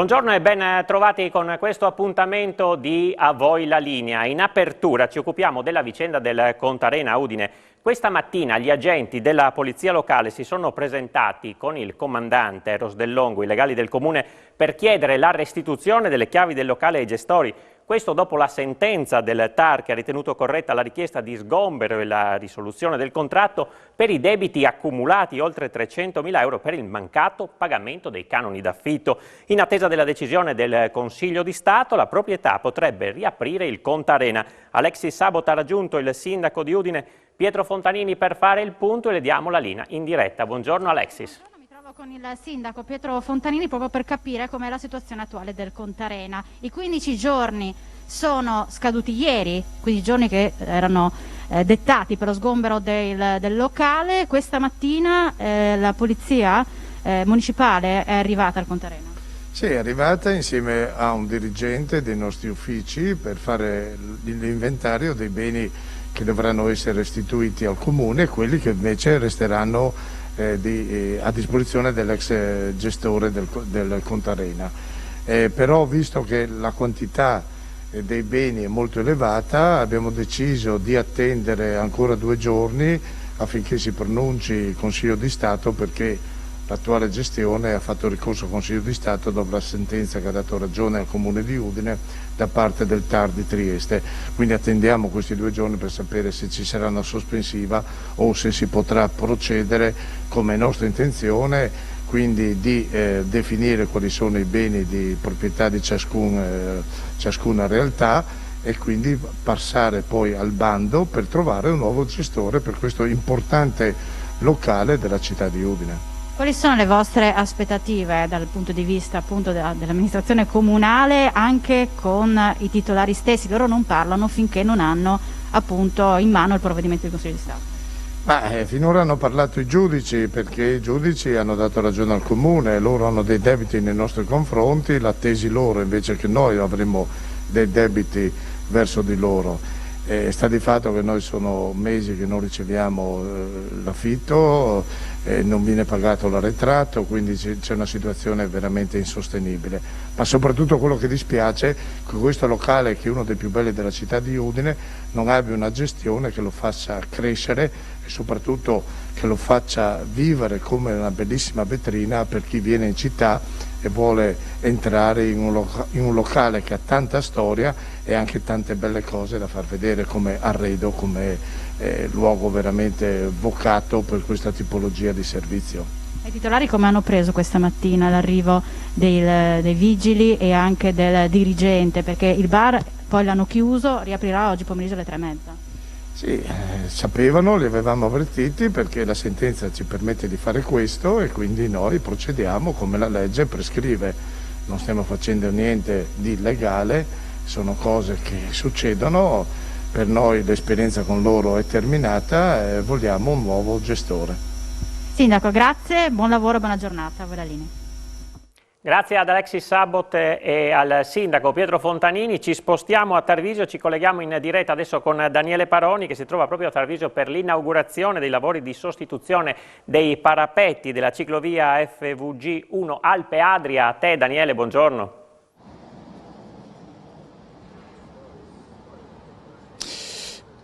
Buongiorno e ben trovati con questo appuntamento di A Voi la Linea. In apertura ci occupiamo della vicenda del Contarena Udine. Questa mattina gli agenti della polizia locale si sono presentati con il comandante Rosdellongo, i legali del comune, per chiedere la restituzione delle chiavi del locale ai gestori. Questo dopo la sentenza del TAR che ha ritenuto corretta la richiesta di sgombero e la risoluzione del contratto per i debiti accumulati oltre 300.000 euro per il mancato pagamento dei canoni d'affitto. In attesa della decisione del Consiglio di Stato, la proprietà potrebbe riaprire il Contarena. Alexis Sabot ha raggiunto il sindaco di Udine, Pietro Fontanini, per fare il punto e le diamo la linea in diretta. Buongiorno Alexis. Con il sindaco Pietro Fontanini proprio per capire com'è la situazione attuale del Contarena. I 15 giorni sono scaduti ieri, 15 giorni che erano dettati per lo sgombero del locale. Questa mattina la polizia municipale è arrivata al Contarena. Sì, è arrivata insieme a un dirigente dei nostri uffici per fare l'inventario dei beni che dovranno essere restituiti al comune e quelli che invece resteranno a disposizione dell'ex gestore del Contarena. Però visto che la quantità dei beni è molto elevata, abbiamo deciso di attendere ancora 2 giorni affinché si pronunci il Consiglio di Stato, perché l'attuale gestione ha fatto ricorso al Consiglio di Stato dopo la sentenza che ha dato ragione al Comune di Udine da parte del TAR di Trieste. Quindi attendiamo questi 2 giorni per sapere se ci sarà una sospensiva o se si potrà procedere, come è nostra intenzione, quindi di definire quali sono i beni di proprietà di ciascuna realtà e quindi passare poi al bando per trovare un nuovo gestore per questo importante locale della città di Udine. Quali sono le vostre aspettative dal punto di vista appunto dell'amministrazione comunale anche con i titolari stessi? Loro non parlano finché non hanno appunto in mano il provvedimento del Consiglio di Stato. Finora hanno parlato i giudici, perché i giudici hanno dato ragione al comune, loro hanno dei debiti nei nostri confronti, l'ha tesi loro invece che noi avremmo dei debiti verso di loro. Sta di fatto che noi sono mesi che non riceviamo l'affitto, non viene pagato l'arretrato, quindi c'è una situazione veramente insostenibile. Ma soprattutto quello che dispiace è che questo locale, che è uno dei più belli della città di Udine, non abbia una gestione che lo faccia crescere e soprattutto che lo faccia vivere come una bellissima vetrina per chi viene in città e vuole entrare in un locale che ha tanta storia e anche tante belle cose da far vedere come arredo, come luogo veramente vocato per questa tipologia di servizio. I titolari come hanno preso questa mattina l'arrivo dei vigili e anche del dirigente? Perché il bar poi l'hanno chiuso, riaprirà oggi pomeriggio alle 3:30. Sì, sapevano, li avevamo avvertiti perché la sentenza ci permette di fare questo e quindi noi procediamo come la legge prescrive. Non stiamo facendo niente di illegale, sono cose che succedono, per noi l'esperienza con loro è terminata e vogliamo un nuovo gestore. Sindaco, grazie, buon lavoro, buona giornata, a voi la linea. Grazie ad Alexis Sabot e al sindaco Pietro Fontanini. Ci spostiamo a Tarvisio, ci colleghiamo in diretta adesso con Daniele Paroni che si trova proprio a Tarvisio per l'inaugurazione dei lavori di sostituzione dei parapetti della ciclovia FVG 1 Alpe Adria. A te Daniele, buongiorno.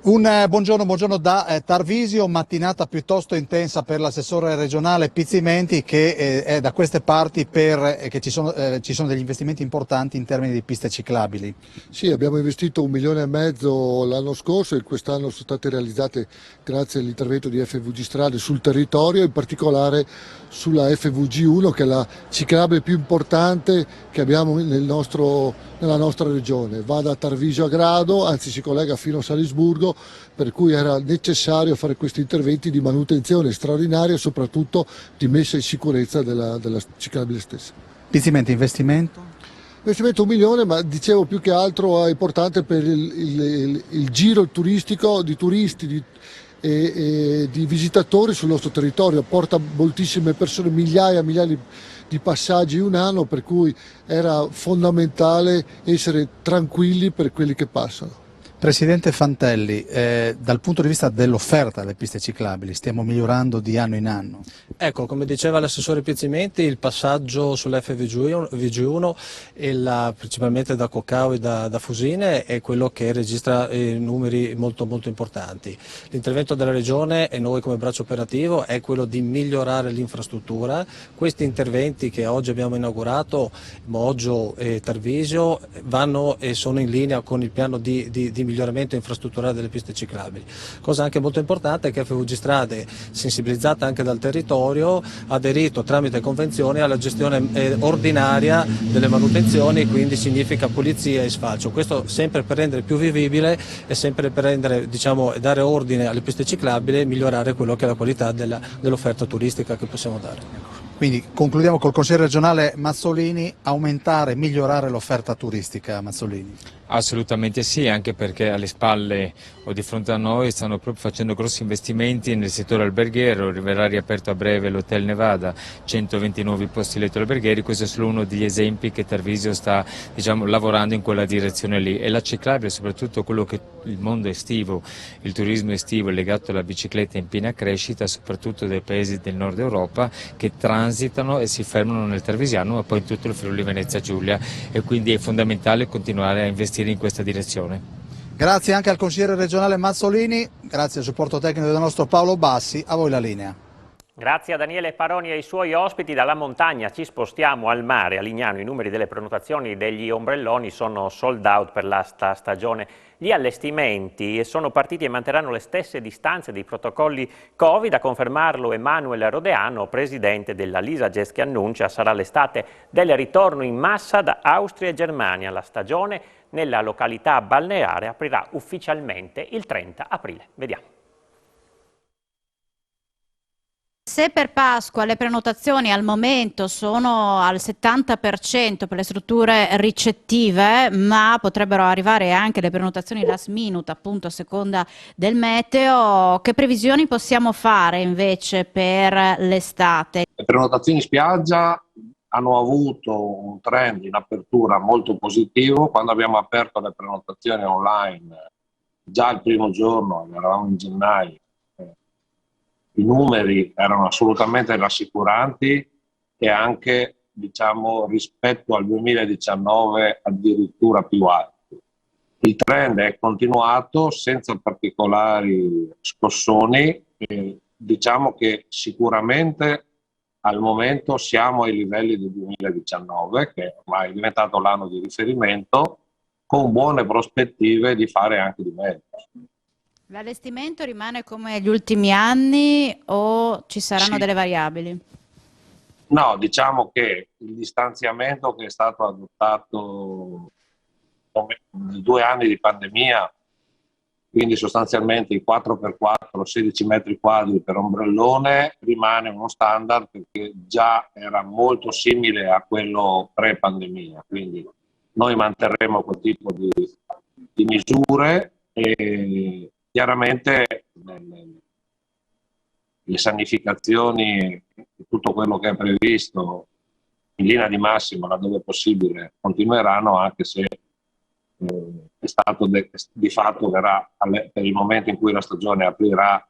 Un buongiorno da Tarvisio, mattinata piuttosto intensa per l'assessore regionale Pizzimenti che è da queste parti che ci sono degli investimenti importanti in termini di piste ciclabili. Sì, abbiamo investito 1,5 milioni l'anno scorso e quest'anno sono state realizzate grazie all'intervento di FVG Strade sul territorio, in particolare sulla FVG 1 che è la ciclabile più importante che abbiamo nella nostra regione. Va da Tarvisio a Grado, anzi si collega fino a Salisburgo, per cui era necessario fare questi interventi di manutenzione straordinaria e soprattutto di messa in sicurezza della ciclabile stessa. Pizzimenti, investimento? Investimento 1 milione, ma dicevo più che altro è importante per il giro turistico di turisti e di visitatori sul nostro territorio, porta moltissime persone, migliaia di passaggi in un anno, per cui era fondamentale essere tranquilli per quelli che passano. Presidente Fantelli, dal punto di vista dell'offerta delle piste ciclabili, stiamo migliorando di anno in anno? Ecco, come diceva l'assessore Pizzimenti, il passaggio sull'FVG1 principalmente da Coccao e da Fusine è quello che registra numeri molto importanti. L'intervento della Regione e noi come braccio operativo è quello di migliorare l'infrastruttura. Questi interventi che oggi abbiamo inaugurato, Moggio e Tarvisio, vanno e sono in linea con il piano di miglioramento infrastrutturale delle piste ciclabili. Cosa anche molto importante è che FVG Strade, sensibilizzata anche dal territorio, ha aderito tramite convenzione alla gestione ordinaria delle manutenzioni, quindi significa pulizia e sfalcio. Questo sempre per rendere più vivibile e sempre per rendere, dare ordine alle piste ciclabili e migliorare quello che è la qualità dell'offerta turistica che possiamo dare. Quindi concludiamo col consigliere regionale Mazzolini, aumentare, migliorare l'offerta turistica, Mazzolini. Assolutamente sì, anche perché alle spalle o di fronte a noi stanno proprio facendo grossi investimenti nel settore alberghiero, verrà riaperto a breve l'Hotel Nevada, 120 nuovi posti letto alberghieri, questo è solo uno degli esempi che Tarvisio sta lavorando in quella direzione lì, e la ciclabile, soprattutto quello che il mondo estivo, il turismo estivo è legato alla bicicletta in piena crescita, soprattutto dai paesi del nord Europa che transitano e si fermano nel Tarvisiano ma poi in tutto il Friuli Venezia Giulia, e quindi è fondamentale continuare a investire in questa direzione. Grazie anche al consigliere regionale Mazzolini, grazie al supporto tecnico del nostro Paolo Bassi, a voi la linea. Grazie a Daniele Paroni e ai suoi ospiti. Dalla montagna ci spostiamo al mare, a Lignano. I numeri delle prenotazioni degli ombrelloni sono sold out per la stagione. Gli allestimenti sono partiti e manterranno le stesse distanze dei protocolli Covid. A confermarlo Emanuele Rodeano, presidente della LISAGES, che annuncia sarà l'estate del ritorno in massa da Austria e Germania. La stagione nella località balneare aprirà ufficialmente il 30 aprile. Vediamo. Se per Pasqua le prenotazioni al momento sono al 70% per le strutture ricettive, ma potrebbero arrivare anche le prenotazioni last minute, appunto a seconda del meteo, che previsioni possiamo fare invece per l'estate? Le prenotazioni spiaggia hanno avuto un trend in apertura molto positivo. Quando abbiamo aperto le prenotazioni online, già il primo giorno, eravamo in gennaio, i numeri erano assolutamente rassicuranti e anche, rispetto al 2019 addirittura più alti. Il trend è continuato senza particolari scossoni e diciamo che sicuramente al momento siamo ai livelli del 2019, che ormai è diventato l'anno di riferimento, con buone prospettive di fare anche di meglio. L'allestimento rimane come gli ultimi anni o ci saranno delle variabili? No, diciamo che il distanziamento che è stato adottato nei 2 anni di pandemia, quindi sostanzialmente i 4x4, 16 metri quadri per ombrellone, rimane uno standard perché già era molto simile a quello pre-pandemia. Quindi noi manterremo quel tipo di misure e chiaramente le sanificazioni e tutto quello che è previsto in linea di massima, laddove possibile, continueranno, anche se è stato di fatto verrà per il momento in cui la stagione aprirà,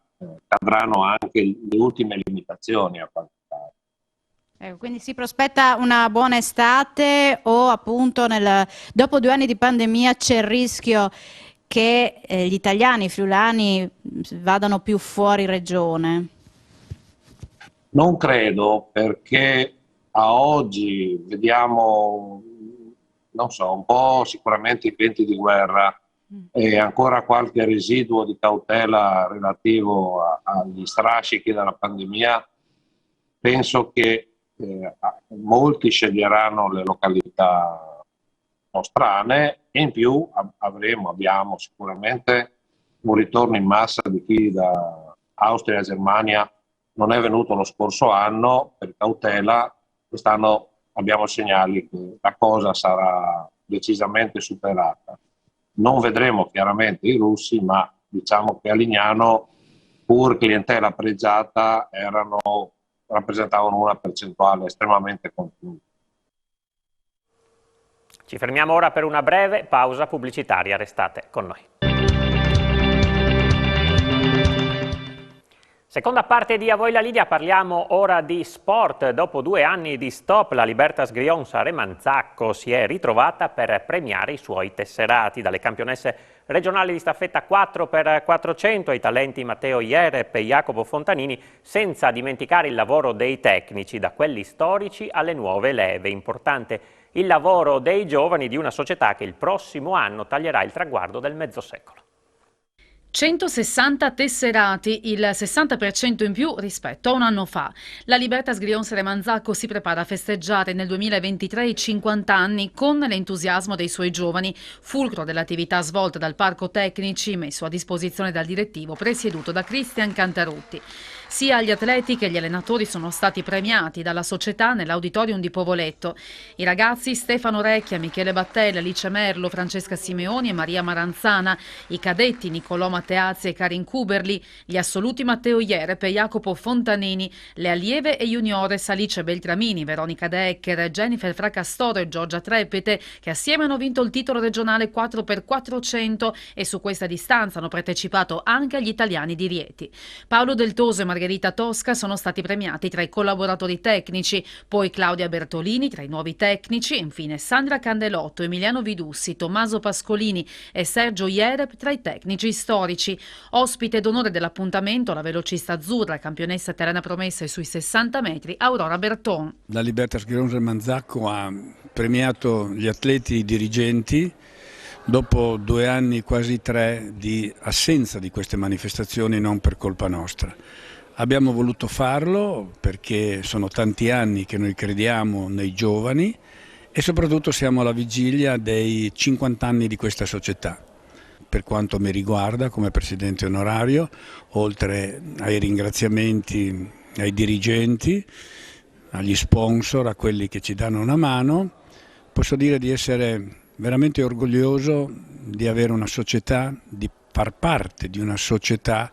cadranno anche le ultime limitazioni a quanto pare. Quindi si prospetta una buona estate o appunto dopo 2 anni di pandemia c'è il rischio che gli italiani, i friulani vadano più fuori regione? Non credo, perché a oggi vediamo, non so, un po' sicuramente i venti di guerra e ancora qualche residuo di cautela relativo agli strascichi della pandemia. Penso che molti sceglieranno le località nostrane e in più abbiamo sicuramente un ritorno in massa di chi da Austria e Germania non è venuto lo scorso anno per cautela. Quest'anno abbiamo segnali che la cosa sarà decisamente superata. Non vedremo chiaramente i russi, ma diciamo che a Lignano, pur clientela pregiata, rappresentavano una percentuale estremamente contenuta. Ci fermiamo ora per una breve pausa pubblicitaria, restate con noi. Seconda parte di A voi la Lidia, parliamo ora di sport. Dopo 2 anni di stop, la Libertas Grionsa Remanzacco si è ritrovata per premiare i suoi tesserati. Dalle campionesse regionali di staffetta 4x400 ai talenti Matteo Jerep e Jacopo Fontanini, senza dimenticare il lavoro dei tecnici, da quelli storici alle nuove leve. Importante il lavoro dei giovani di una società che il prossimo anno taglierà il traguardo del mezzo secolo. 160 tesserati, il 60% in più rispetto a un anno fa. La Libertas Grionsa Remanzacco si prepara a festeggiare nel 2023 i 50 anni con l'entusiasmo dei suoi giovani, fulcro dell'attività svolta dal parco tecnici messo a disposizione dal direttivo presieduto da Cristian Cantarutti. Sia gli atleti che gli allenatori sono stati premiati dalla società nell'auditorium di Povoletto. I ragazzi Stefano Recchia, Michele Battella, Alice Merlo, Francesca Simeoni e Maria Maranzana, i cadetti Nicolò Matteazzi e Karin Kuberli, gli assoluti Matteo Jerep e Jacopo Fontanini, le allieve e juniores Alice Beltramini, Veronica Decker, Jennifer Fracastoro e Giorgia Trepete, che assieme hanno vinto il titolo regionale 4x400 e su questa distanza hanno partecipato anche gli italiani di Rieti. Paolo Del Toso e Margherita Tosca sono stati premiati tra i collaboratori tecnici, poi Claudia Bertolini tra i nuovi tecnici e infine Sandra Candelotto, Emiliano Vidussi, Tommaso Pascolini e Sergio Jerep tra i tecnici storici. Ospite d'onore dell'appuntamento la velocista azzurra, campionessa terrena promessa sui 60 metri, Aurora Berton. La Libertas Grionsa Remanzacco ha premiato gli atleti e i dirigenti dopo 2 anni, quasi 3, di assenza di queste manifestazioni, non per colpa nostra. Abbiamo voluto farlo perché sono tanti anni che noi crediamo nei giovani e soprattutto siamo alla vigilia dei 50 anni di questa società. Per quanto mi riguarda come presidente onorario, oltre ai ringraziamenti ai dirigenti, agli sponsor, a quelli che ci danno una mano, posso dire di essere veramente orgoglioso di avere una società, di far parte di una società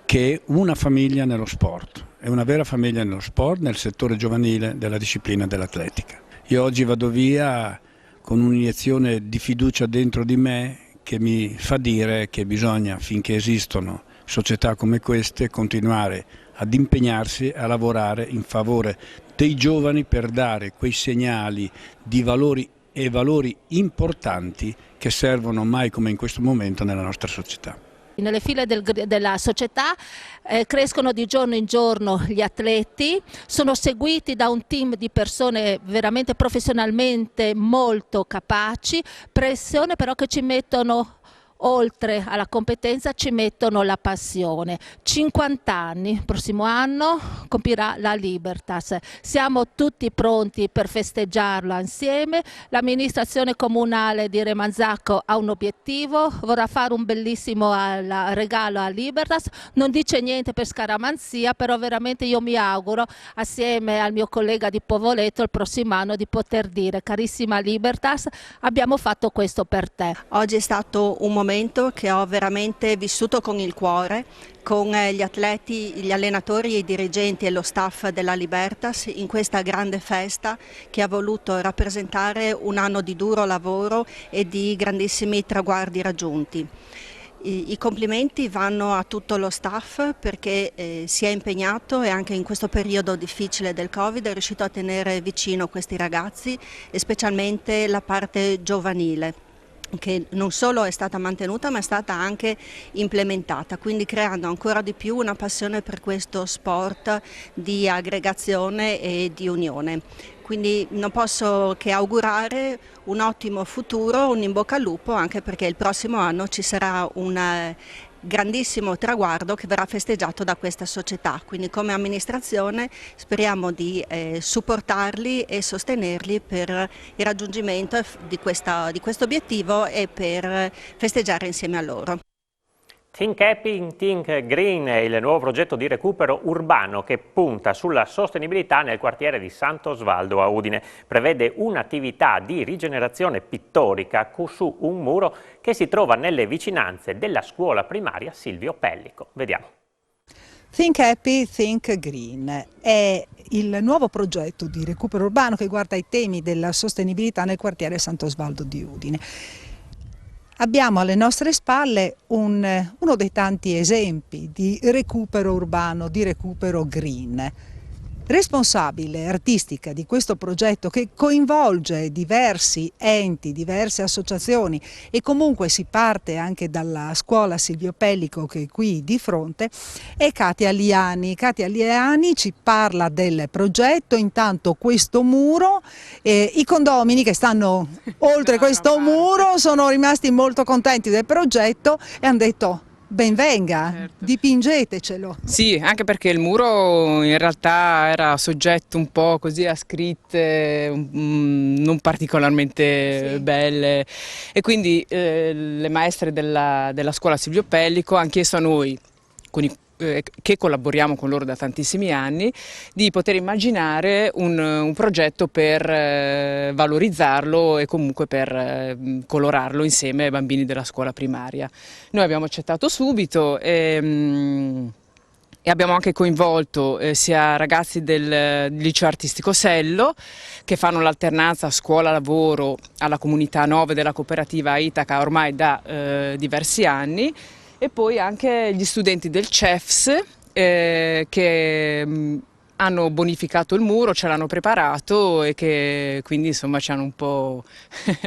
che è una famiglia nello sport, è una vera famiglia nello sport, nel settore giovanile della disciplina dell'atletica. Io oggi vado via con un'iniezione di fiducia dentro di me che mi fa dire che bisogna, finché esistono società come queste, continuare ad impegnarsi a lavorare in favore dei giovani per dare quei segnali di valori e valori importanti che servono mai come in questo momento nella nostra società. Nelle file della società crescono di giorno in giorno gli atleti, sono seguiti da un team di persone veramente professionalmente molto capaci, pressione però che ci mettono, oltre alla competenza, ci mettono la passione. 50 anni, prossimo anno compirà la Libertas. Siamo tutti pronti per festeggiarlo insieme. L'amministrazione comunale di Remanzacco ha un obiettivo, vorrà fare un bellissimo regalo a Libertas. Non dice niente per scaramanzia, però veramente io mi auguro, assieme al mio collega di Povoletto, il prossimo anno di poter dire: carissima Libertas, abbiamo fatto questo per te. Oggi è stato un momento che ho veramente vissuto con il cuore, con gli atleti, gli allenatori, i dirigenti e lo staff della Libertas in questa grande festa che ha voluto rappresentare un anno di duro lavoro e di grandissimi traguardi raggiunti. I complimenti vanno a tutto lo staff perché si è impegnato e anche in questo periodo difficile del Covid è riuscito a tenere vicino questi ragazzi e specialmente la parte giovanile, che non solo è stata mantenuta ma è stata anche implementata, quindi creando ancora di più una passione per questo sport di aggregazione e di unione. Quindi non posso che augurare un ottimo futuro, un in bocca al lupo, anche perché il prossimo anno ci sarà un grandissimo traguardo che verrà festeggiato da questa società, quindi come amministrazione speriamo di supportarli e sostenerli per il raggiungimento di questo obiettivo e per festeggiare insieme a loro. Think Happy, Think Green è il nuovo progetto di recupero urbano che punta sulla sostenibilità nel quartiere di Sant'Osvaldo a Udine. Prevede un'attività di rigenerazione pittorica su un muro che si trova nelle vicinanze della scuola primaria Silvio Pellico. Vediamo. Think Happy, Think Green è il nuovo progetto di recupero urbano che guarda ai temi della sostenibilità nel quartiere Sant'Osvaldo di Udine. abbiamo alle nostre spalle uno dei tanti esempi di recupero urbano, di recupero green. Responsabile artistica di questo progetto, che coinvolge diversi enti, diverse associazioni, e comunque si parte anche dalla scuola Silvio Pellico, che è qui di fronte, è Katia Liani. Katia Liani ci parla del progetto. Intanto questo muro, i condomini che stanno oltre questo muro sono rimasti molto contenti del progetto e hanno detto: ben venga, certo, dipingetecelo. Sì, anche perché il muro in realtà era soggetto un po' così a scritte non particolarmente belle, e quindi le maestre della scuola Silvio Pellico hanno chiesto a noi, che collaboriamo con loro da tantissimi anni, di poter immaginare un progetto per valorizzarlo e comunque per colorarlo insieme ai bambini della scuola primaria. Noi abbiamo accettato subito e abbiamo anche coinvolto sia ragazzi del liceo artistico Sello, che fanno l'alternanza scuola-lavoro alla comunità 9 della cooperativa Itaca ormai da diversi anni, e poi anche gli studenti del CEFS che hanno bonificato il muro, ce l'hanno preparato e che quindi insomma ci hanno un po'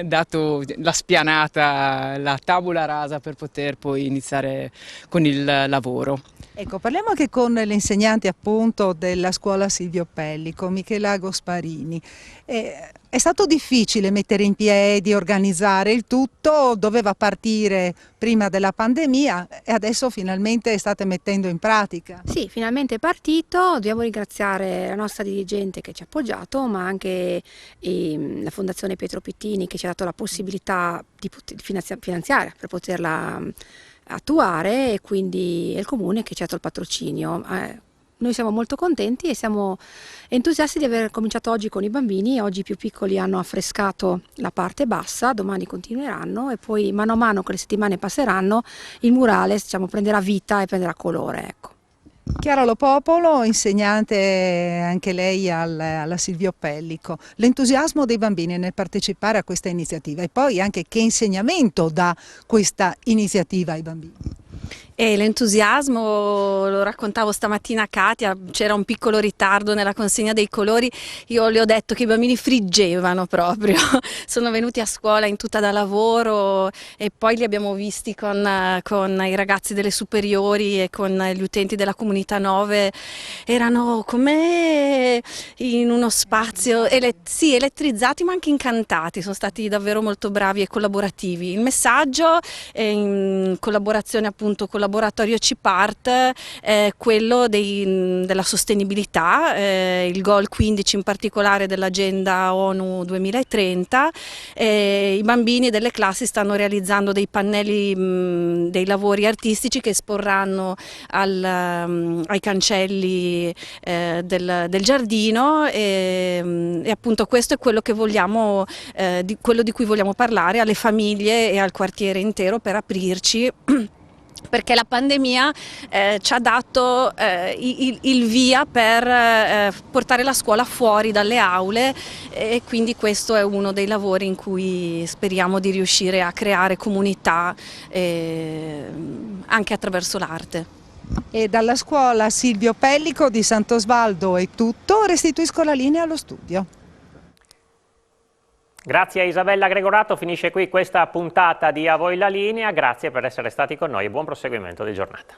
dato la spianata, la tabula rasa per poter poi iniziare con il lavoro. Ecco, parliamo anche con l'insegnante appunto della scuola Silvio Pellico, Michela Gosparini. È stato difficile mettere in piedi, organizzare il tutto, doveva partire prima della pandemia e adesso finalmente state mettendo in pratica. Sì, finalmente è partito. Dobbiamo ringraziare la nostra dirigente che ci ha appoggiato, ma anche la Fondazione Pietro Pittini, che ci ha dato la possibilità finanziaria per poterla attuare, e quindi il Comune che ci ha dato il patrocinio. Noi siamo molto contenti e siamo entusiasti di aver cominciato oggi con i bambini. Oggi i più piccoli hanno affrescato la parte bassa, domani continueranno, e poi mano a mano che le settimane passeranno il murale, diciamo, prenderà vita e prenderà colore, ecco. Chiara Lo Popolo, insegnante anche lei alla Silvio Pellico. L'entusiasmo dei bambini nel partecipare a questa iniziativa, e poi anche che insegnamento dà questa iniziativa ai bambini? E l'entusiasmo, lo raccontavo stamattina a Katia, c'era un piccolo ritardo nella consegna dei colori. Io le ho detto che i bambini friggevano proprio, sono venuti a scuola in tuta da lavoro e poi li abbiamo visti con i ragazzi delle superiori e con gli utenti della comunità 9, erano come in uno spazio, sì, elettrizzati ma anche incantati, sono stati davvero molto bravi e collaborativi. Il messaggio in collaborazione appunto con Laboratorio CIPART è quello della sostenibilità, il goal 15 in particolare dell'agenda ONU 2030. I bambini delle classi stanno realizzando dei pannelli, dei lavori artistici che esporranno ai cancelli del giardino, e appunto questo è quello che vogliamo, quello di cui vogliamo parlare alle famiglie e al quartiere intero, per aprirci. Perché la pandemia ci ha dato il via per portare la scuola fuori dalle aule, e quindi questo è uno dei lavori in cui speriamo di riuscire a creare comunità anche attraverso l'arte. E dalla scuola Silvio Pellico di Sant'Osvaldo è tutto, restituisco la linea allo studio. Grazie a Isabella Gregorato, finisce qui questa puntata di A Voi la Linea, grazie per essere stati con noi e buon proseguimento di giornata.